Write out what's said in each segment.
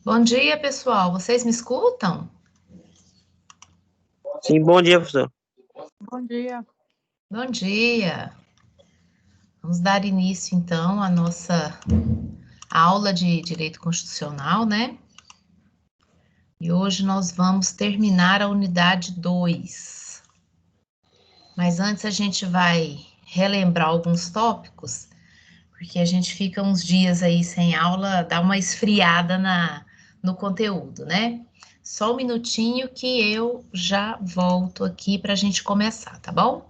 Bom dia, pessoal. Vocês me escutam? Sim, bom dia, professor. Bom dia. Bom dia. Vamos dar início, então, à nossa aula de Direito Constitucional, né? E hoje nós vamos terminar a unidade 2. Mas antes a gente vai relembrar alguns tópicos, porque a gente fica uns dias aí sem aula, dá uma esfriada no conteúdo, né? Só um minutinho que eu já volto aqui para a gente começar, tá bom?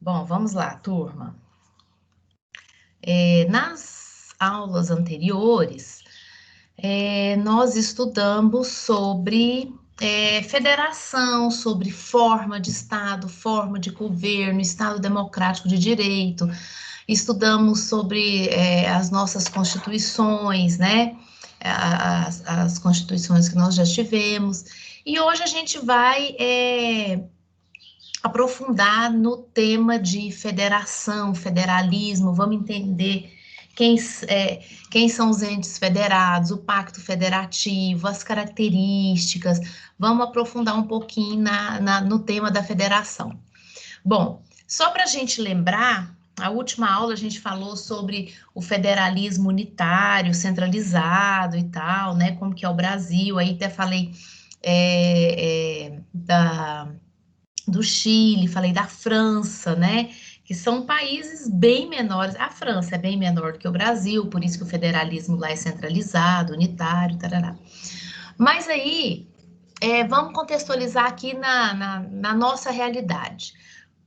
Bom, vamos lá, turma. Nas aulas anteriores, nós estudamos sobre federação, sobre forma de Estado, forma de governo, Estado democrático de direito, estudamos sobre as nossas constituições, né? As constituições que nós já tivemos, e hoje a gente vai aprofundar no tema de federação, federalismo, vamos entender quem são os entes federados, o pacto federativo, as características, vamos aprofundar um pouquinho no tema da federação. Bom, só para a gente lembrar, a última aula a gente falou sobre o federalismo unitário, centralizado e tal, né, como que é o Brasil, aí até falei do Chile, falei da França, né? Que são países bem menores. A França é bem menor do que o Brasil, por isso que o federalismo lá é centralizado, unitário, tarará. Mas aí, vamos contextualizar aqui na nossa realidade.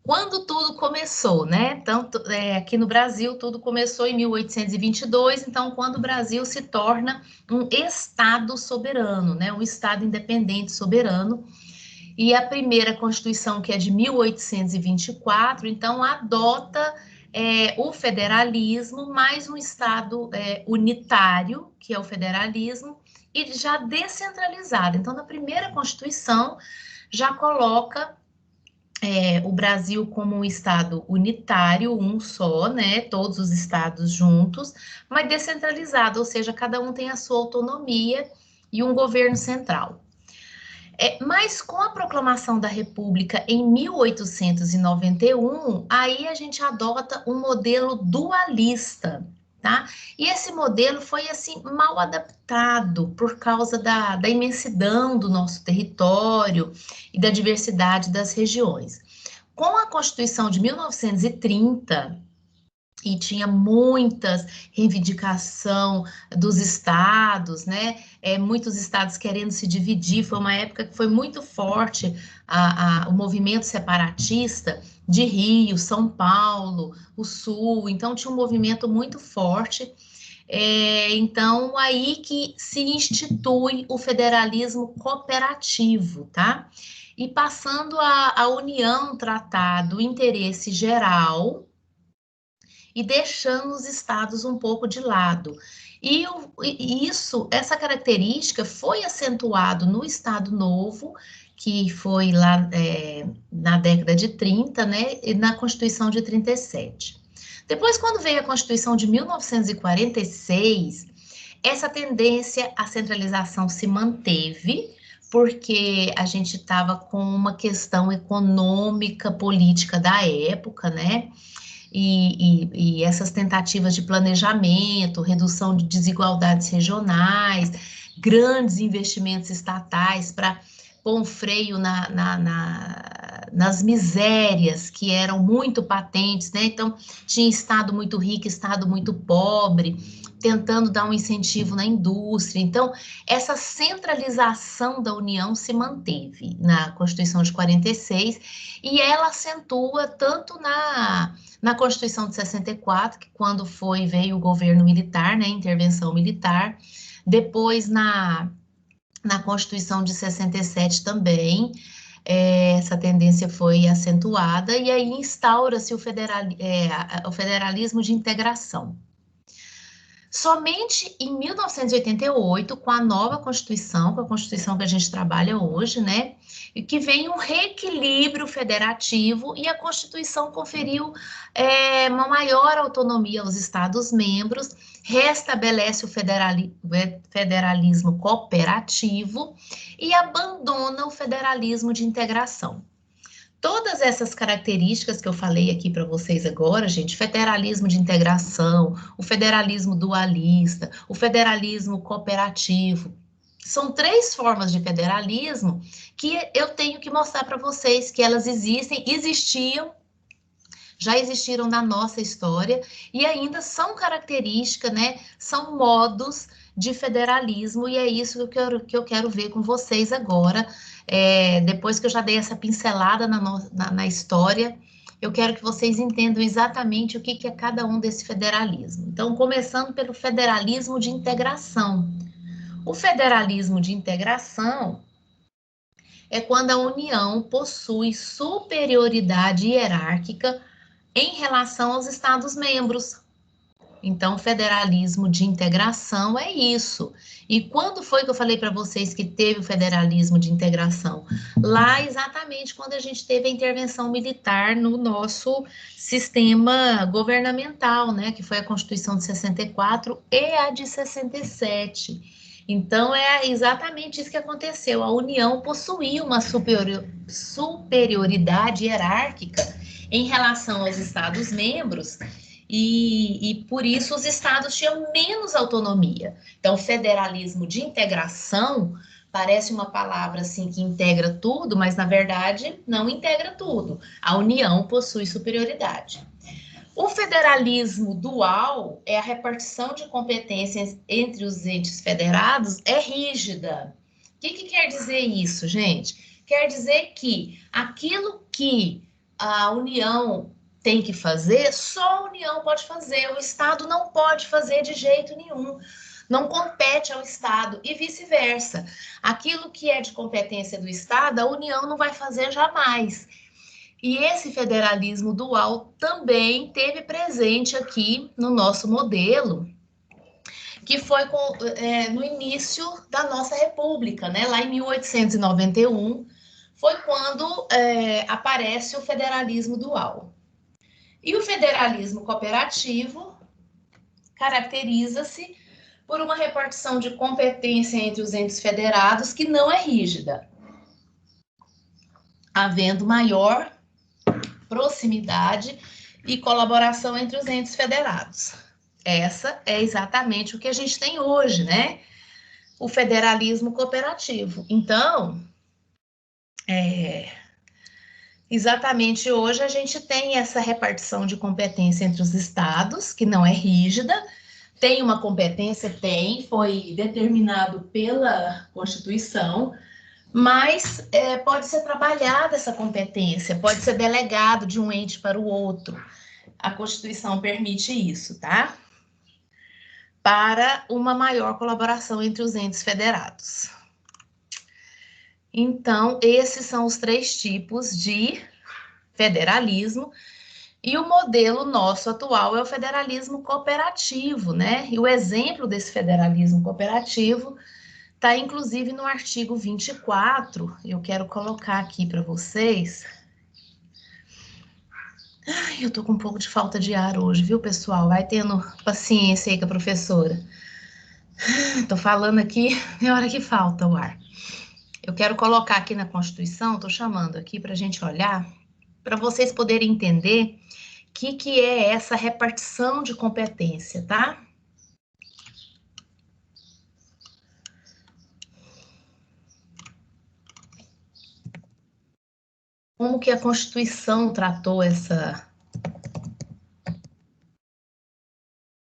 Quando tudo começou, né? Tanto aqui no Brasil, tudo começou em 1822, então, quando o Brasil se torna um Estado soberano, né? Um Estado independente soberano. E a primeira Constituição, que é de 1824, então adota o federalismo, mais um Estado unitário, que é o federalismo, e já descentralizado. Então, na primeira Constituição, já coloca o Brasil como um Estado unitário, um só, né? Todos os estados juntos, mas descentralizado, ou seja, cada um tem a sua autonomia e um governo central. Mas com a proclamação da República em 1891, aí a gente adota um modelo dualista, tá? E esse modelo foi, assim, mal adaptado por causa da imensidão do nosso território e da diversidade das regiões. Com a Constituição de 1930, e tinha muitas reivindicação dos estados, né? Muitos estados querendo se dividir. Foi uma época que foi muito forte o movimento separatista de Rio, São Paulo, o Sul. Então tinha um movimento muito forte. Então, aí que se institui o federalismo cooperativo, tá? E passando a União tratar do interesse geral e deixando os estados um pouco de lado. Essa característica foi acentuado no Estado Novo, que foi lá na década de 30, né, e na Constituição de 37. Depois, quando veio a Constituição de 1946, essa tendência à centralização se manteve, porque a gente estava com uma questão econômica, política da época, né? E essas tentativas de planejamento, redução de desigualdades regionais, grandes investimentos estatais para pôr um freio nas misérias que eram muito patentes, né? Então, tinha estado muito rico, estado muito pobre, tentando dar um incentivo na indústria. Então, essa centralização da União se manteve na Constituição de 46 e ela acentua tanto na Constituição de 64, que quando veio o governo militar, né, intervenção militar, depois na Constituição de 67 também, essa tendência foi acentuada, e aí instaura-se o federalismo de integração. Somente em 1988, com a nova Constituição, com a Constituição que a gente trabalha hoje, né, e que vem um reequilíbrio federativo e a Constituição conferiu uma maior autonomia aos Estados-membros, restabelece o federalismo cooperativo e abandona o federalismo de integração. Todas essas características que eu falei aqui para vocês agora, gente, federalismo de integração, o federalismo dualista, o federalismo cooperativo, são 3 formas de federalismo que eu tenho que mostrar para vocês que elas existiam, já existiram na nossa história e ainda são características, né? São modos de federalismo e é isso que eu quero ver com vocês agora. Depois que eu já dei essa pincelada na história, eu quero que vocês entendam exatamente o que é cada um desse federalismo. Então, começando pelo federalismo de integração. O federalismo de integração é quando a União possui superioridade hierárquica em relação aos Estados-membros. Então, federalismo de integração é isso. E quando foi que eu falei para vocês que teve o federalismo de integração? Lá, exatamente, quando a gente teve a intervenção militar no nosso sistema governamental, né? Que foi a Constituição de 64 e a de 67. Então, é exatamente isso que aconteceu. A União possuía uma superioridade hierárquica em relação aos Estados-membros, e por isso os estados tinham menos autonomia. Então, federalismo de integração parece uma palavra assim que integra tudo, mas na verdade não integra tudo. A União possui superioridade. O federalismo dual é a repartição de competências entre os entes federados é rígida. O que quer dizer isso, gente? Quer dizer que aquilo que a União tem que fazer, só a União pode fazer, o Estado não pode fazer de jeito nenhum, não compete ao Estado e vice-versa. Aquilo que é de competência do Estado, a União não vai fazer jamais. E esse federalismo dual também teve presente aqui no nosso modelo, que foi no início da nossa República, né? Lá em 1891, foi quando aparece o federalismo dual. E o federalismo cooperativo caracteriza-se por uma repartição de competência entre os entes federados que não é rígida, havendo maior proximidade e colaboração entre os entes federados. Essa é exatamente o que a gente tem hoje, né? O federalismo cooperativo. Então, exatamente hoje a gente tem essa repartição de competência entre os estados, que não é rígida, tem uma competência, foi determinado pela Constituição, mas pode ser trabalhada essa competência, pode ser delegado de um ente para o outro. A Constituição permite isso, tá? para uma maior colaboração entre os entes federados. Então, esses são os 3 tipos de federalismo, e o modelo nosso atual é o federalismo cooperativo, né? E o exemplo desse federalismo cooperativo está, inclusive, no artigo 24, eu quero colocar aqui para vocês. Ai, eu tô com um pouco de falta de ar hoje, viu, pessoal? Vai tendo paciência aí com a professora. Tô falando aqui, é hora que falta o ar. Eu quero colocar aqui na Constituição, tô chamando aqui para a gente olhar, para vocês poderem entender o que é essa repartição de competência, tá? Como que a Constituição tratou essa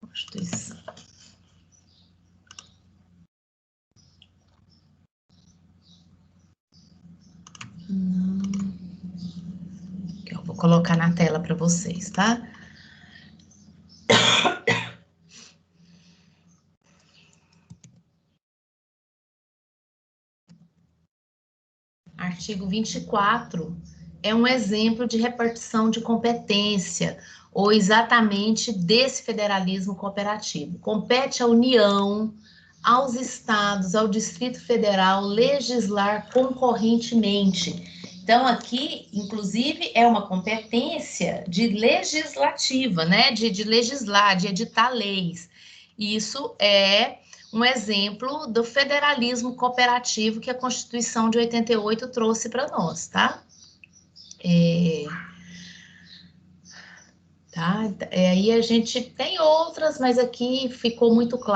Constituição? Que eu vou colocar na tela para vocês, tá? Artigo 24 é um exemplo de repartição de competência, ou exatamente desse federalismo cooperativo. Compete à União, aos estados, ao Distrito Federal legislar concorrentemente. Então, aqui, inclusive, é uma competência de legislativa, né? De legislar, de editar leis. Isso é um exemplo do federalismo cooperativo que a Constituição de 88 trouxe para nós, tá? Aí a gente tem outras, mas aqui ficou muito claro.